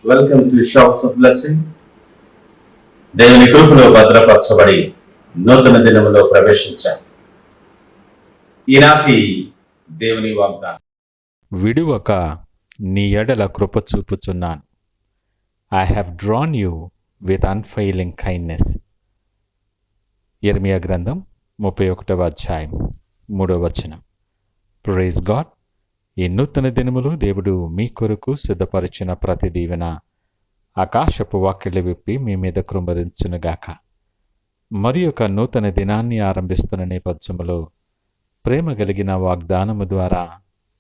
Welcome to shops of blessing. దేవుని కృపలో భద్రపరచబడి నూతన దినములో ప్రవేశించాం. ఈనాటి దేవుని వాగ్దానం, విడువక నీ ఎడల కృప చూపుచున్నాను. I have drawn you with unfailing kindness. యిర్మీయా గ్రంథం 31వ అధ్యాయం 3వ వచనం. Praise God. ఈ నూతన దినములు దేవుడు మీ కొరకు సిద్ధపరిచిన ప్రతి దీవెన ఆకాశపు వాకిళ్ళు విప్పి మీ మీద కృంభరించునుగాక. మరి ఒక నూతన దినాన్ని ఆరంభిస్తున్న నేపథ్యములో ప్రేమ కలిగిన వాగ్దానము ద్వారా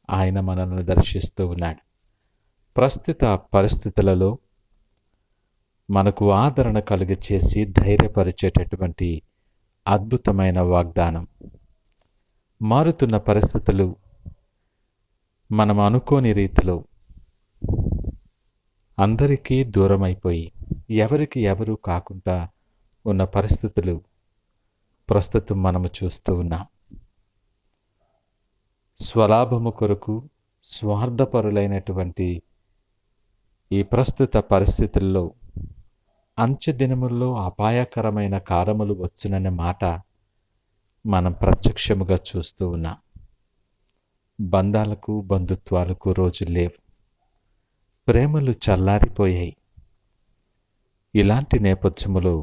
ఆయన మనల్ని దర్శిస్తూ ఉన్నాడు. ప్రస్తుత పరిస్థితులలో మనకు ఆదరణ కలుగ చేసి ధైర్యపరిచేటటువంటి అద్భుతమైన వాగ్దానం. మారుతున్న పరిస్థితులు మనం అనుకోని రీతిలో అందరికీ దూరమైపోయి ఎవరికి ఎవరు కాకుండా ఉన్న పరిస్థితులు ప్రస్తుతం మనము చూస్తూ ఉన్నాం. స్వలాభము కొరకు స్వార్థపరులైనటువంటి ఈ ప్రస్తుత పరిస్థితుల్లో అంచె దినముల్లో అపాయకరమైన కారములు వచ్చుననే మాట మనం ప్రత్యక్షముగా చూస్తూ ఉన్నాం. బంధాలకు బంధుత్వాలకు రోజులు లేవు. ప్రేమలు చల్లారిపోయాయి. ఇలాంటి నేపథ్యములో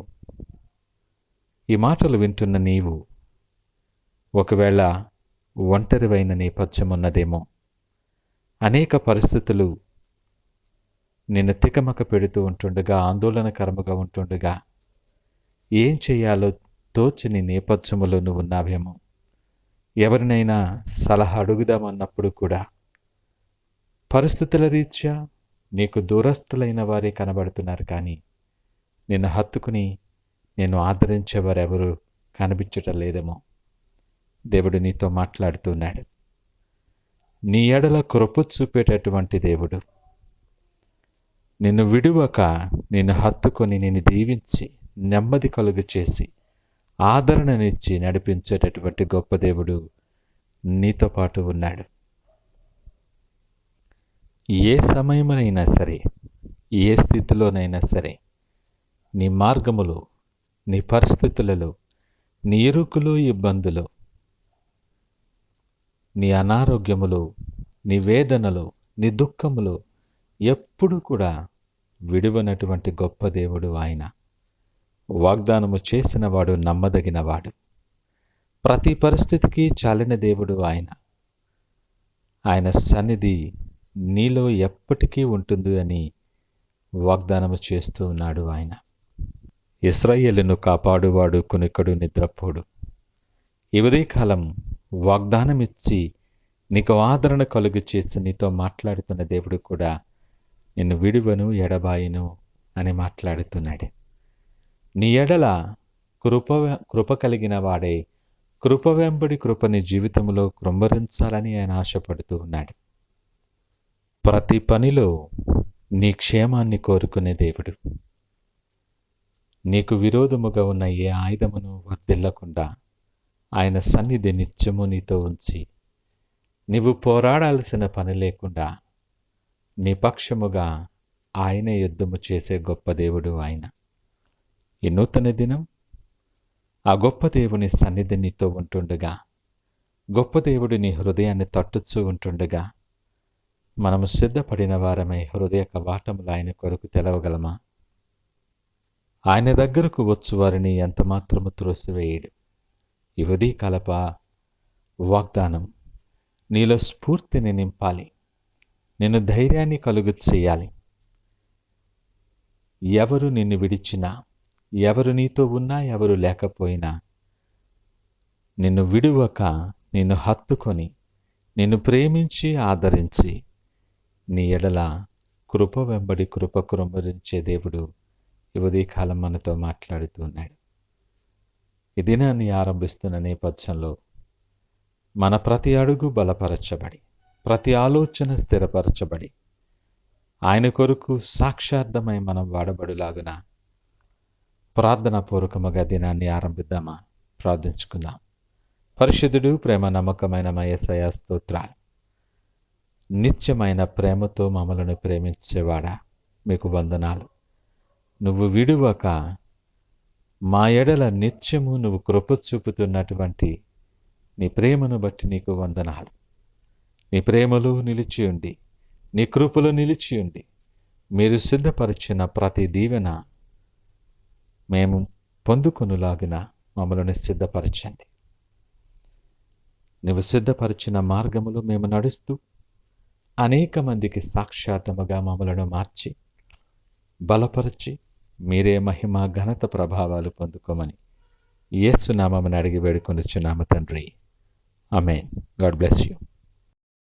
ఈ మాటలు వింటున్న నీవు ఒకవేళ ఒంటరివైన నేపథ్యం ఉన్నదేమో. అనేక పరిస్థితులు నిన్ను తికమక పెడుతూ ఉంటుండగా, ఆందోళనకరముగా ఉంటుండగా ఏం చేయాలో తోచని నేపథ్యములో నువ్వు ఉన్నావేమో. ఎవరినైనా సలహా అడుగుదామన్నప్పుడు కూడా పరిస్థితుల రీత్యా నీకు దూరస్తులైన వారే కనబడుతున్నారు, కానీ నిన్ను హత్తుకుని నేను ఆదరించేవారెవరు కనిపించటం లేదేమో. దేవుడు నీతో మాట్లాడుతున్నాడు. నీ ఎడల కృప చూపేటటువంటి దేవుడు, నిన్ను విడువక నిన్ను హత్తుకొని నిన్ను దీవించి నెమ్మది కలుగు చేసి ఆదరణనిచ్చి నడిపించేటటువంటి గొప్ప దేవుడు నీతో పాటు ఉన్నాడు. ఏ సమయమైనా సరే, ఏ స్థితిలోనైనా సరే, నీ మార్గములో, నీ పరిస్థితులలో, నీ ఇరుకులో, ఇబ్బందులో, నీ అనారోగ్యములో, నీ వేదనలో, నీ దుఃఖములో ఎప్పుడు కూడా విడువనటువంటి గొప్ప దేవుడు ఆయన. వాగ్దానము చేసినవాడు నమ్మదగినవాడు. ప్రతి పరిస్థితికి చాలిన దేవుడు ఆయన. ఆయన సన్నిధి నీలో ఎప్పటికీ ఉంటుంది అని వాగ్దానము చేస్తూ ఉన్నాడు ఆయన. ఇశ్రాయేలును కాపాడువాడు కునికడు నిద్రపోడు. ఈ ఉదయకాలం వాగ్దానమిచ్చి నీకు ఆదరణ కలుగు చేసి నీతో మాట్లాడుతున్న దేవుడు కూడా నిన్ను విడువను ఎడబాయను అని మాట్లాడుతున్నాడు. నీ ఎడల కృప కలిగిన వాడే కృప వెంబడి కృపని జీవితంలో కృంభరించాలని ఆయన ఆశపడుతూ ఉన్నాడు. ప్రతి పనిలో నీ క్షేమాన్ని కోరుకునే దేవుడు. నీకు విరోధముగా ఉన్న ఏ ఆయుధమును వర్ధిల్లకుండా ఆయన సన్నిధి నిత్యము నీతో ఉంచి నీవు పోరాడాల్సిన పని లేకుండా నీ పక్షముగా ఆయనే యుద్ధము చేసే గొప్ప దేవుడు ఆయన. ఈ నూతన దినం ఆ గొప్ప దేవుని సన్నిధి నీతో ఉంటుండగా, గొప్ప దేవుడు నీ హృదయాన్ని తట్టుచూ ఉంటుండగా, మనము సిద్ధపడిన వారమై హృదయ కవాటములు ఆయన కొరకు తెలవగలమా? ఆయన దగ్గరకు వచ్చు వారిని ఎంతమాత్రము త్రోసివేయడు. ఈ ఉదయకాలప వాగ్దానం నీలో స్ఫూర్తిని నింపాలి, నిన్ను ధైర్యాన్ని కలుగు చేయాలి. ఎవరు నిన్ను విడిచినా, ఎవరు నీతో ఉన్నా, ఎవరు లేకపోయినా నిన్ను విడువక నిన్ను హత్తుకొని నిన్ను ప్రేమించి ఆదరించి నీ ఎడల కృప వెంబడి కృప కృంభరించే దేవుడు ఈ ఉదయకాలం మనతో మాట్లాడుతున్నాడు. ఈ దినాన్ని ఆరంభిస్తున్న నేపథ్యంలో మన ప్రతి అడుగు బలపరచబడి, ప్రతి ఆలోచన స్థిరపరచబడి ఆయన కొరకు సాక్షార్థమై మనం వాడబడులాగున ప్రార్థనాపూర్వకముగా దినాన్ని ఆరంభిద్దామా? ప్రార్థించుకుందాం. పరిశుద్ధుడు, ప్రేమ నమ్మకమైన యేసయ్యా స్తోత్రాలు. నిత్యమైన ప్రేమతో మమ్మలను ప్రేమించేవాడా, మీకు వందనాలు. నువ్వు విడువక మా ఎడల నిత్యము నువ్వు కృప చూపుతున్నటువంటి నీ ప్రేమను బట్టి నీకు వందనాలు. నీ ప్రేమలో నిలిచియుండి, నీ కృపలో నిలిచియుండి, మీరు సిద్ధపరిచిన ప్రతి దీవెన మేము పొందుకొనులాగిన మమ్మల్ని సిద్ధపరచండి. నువ్వు సిద్ధపరిచిన మార్గములో మేము నడుస్తూ అనేక మందికి సాక్షాత్తముగా మమ్మలను మార్చి బలపరిచి మీరే మహిమ ఘనత ప్రభావాలు పొందుకోమని యేసు నామమున అడిగి వేడుకొనుచున్నాము తండ్రి. ఆమేన్. God bless you.